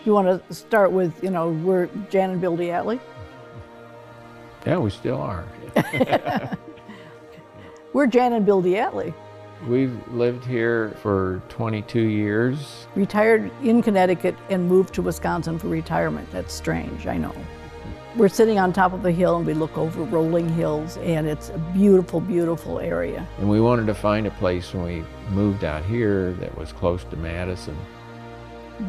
You want to start with, we're Jan and Bill DeAtley? Yeah, we still are. We're Jan and Bill DeAtley. We've lived here for 22 years. Retired in Connecticut and moved to Wisconsin for retirement. That's strange, I know. We're sitting on top of a hill and we look over rolling hills, and it's a beautiful, beautiful area. And we wanted to find a place when we moved out here that was close to Madison.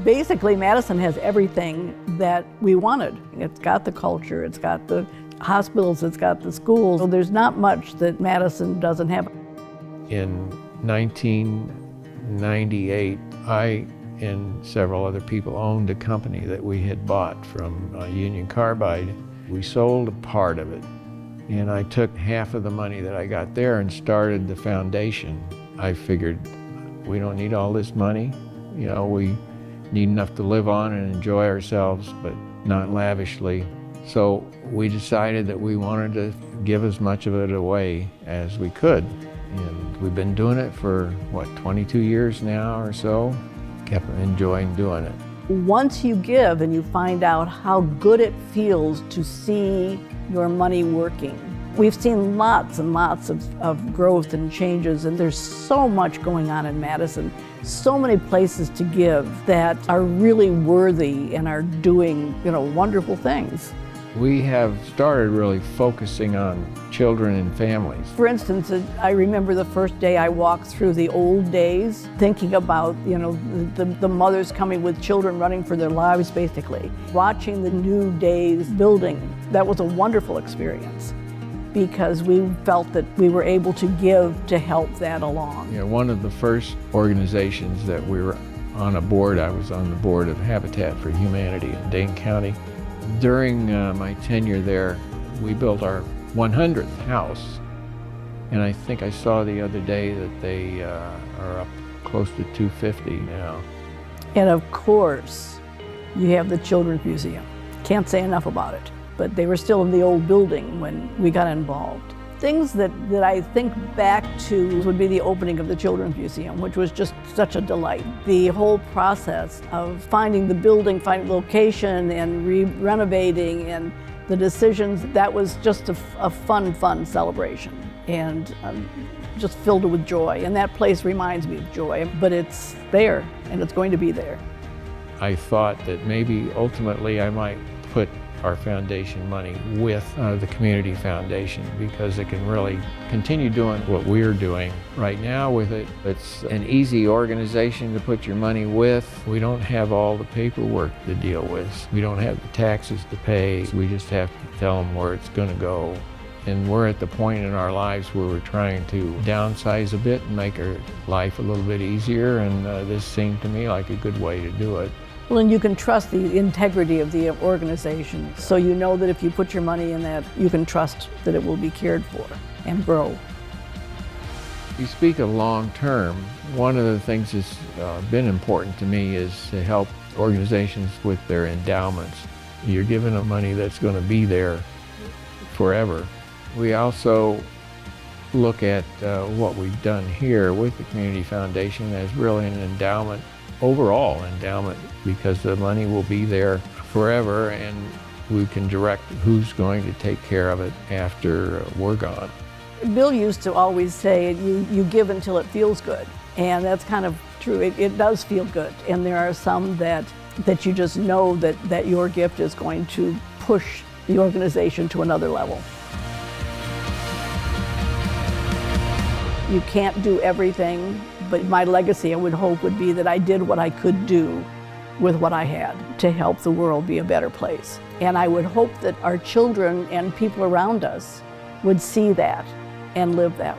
Basically, Madison has everything that we wanted. It's got the culture, it's got the hospitals, it's got the schools. So there's not much that Madison doesn't have. In 1998, I and several other people owned a company that we had bought from Union Carbide. We sold a part of it, and I took half of the money that I got there and started the foundation. I figured we don't need all this money. We need enough to live on and enjoy ourselves, but not lavishly. So we decided that we wanted to give as much of it away as we could. And we've been doing it for, 22 years now or so. Kept enjoying doing it. Once you give and you find out how good it feels to see your money working. We've seen lots and lots of growth and changes, and there's so much going on in Madison. So many places to give that are really worthy and are doing, wonderful things. We have started really focusing on children and families. For instance, I remember the first day I walked through the old days, thinking about, the mothers coming with children running for their lives, basically. Watching the new days building, that was a wonderful experience, because we felt that we were able to give to help that along. One of the first organizations that we were on a board, I was on the board of Habitat for Humanity in Dane County. During my tenure there, we built our 100th house, and I think I saw the other day that they are up close to 250 now. And of course, you have the Children's Museum. Can't say enough about it, but they were still in the old building when we got involved. Things that I think back to would be the opening of the Children's Museum, which was just such a delight. The whole process of finding the building, finding location, and renovating, and the decisions, that was just a fun celebration, and just filled with joy. And that place reminds me of joy, but it's there, and it's going to be there. I thought that maybe ultimately I might put our foundation money with the Community Foundation, because it can really continue doing what we're doing right now with it. It's an easy organization to put your money with. We don't have all the paperwork to deal with. We don't have the taxes to pay. We just have to tell them where it's going to go. And we're at the point in our lives where we're trying to downsize a bit and make our life a little bit easier, and this seemed to me like a good way to do it. Well, and you can trust the integrity of the organization, so you know that if you put your money in that, you can trust that it will be cared for and grow. You speak of long term. One of the things that's been important to me is to help organizations with their endowments. You're giving them money that's going to be there forever. We also look at what we've done here with the Community Foundation as really an endowment, overall endowment, because the money will be there forever, and we can direct who's going to take care of it after we're gone. Bill used to always say, you give until it feels good, and that's kind of true. It does feel good, and there are some that you just know that your gift is going to push the organization to another level. You can't do everything, but my legacy, I would hope, would be that I did what I could do with what I had to help the world be a better place. And I would hope that our children and people around us would see that and live that.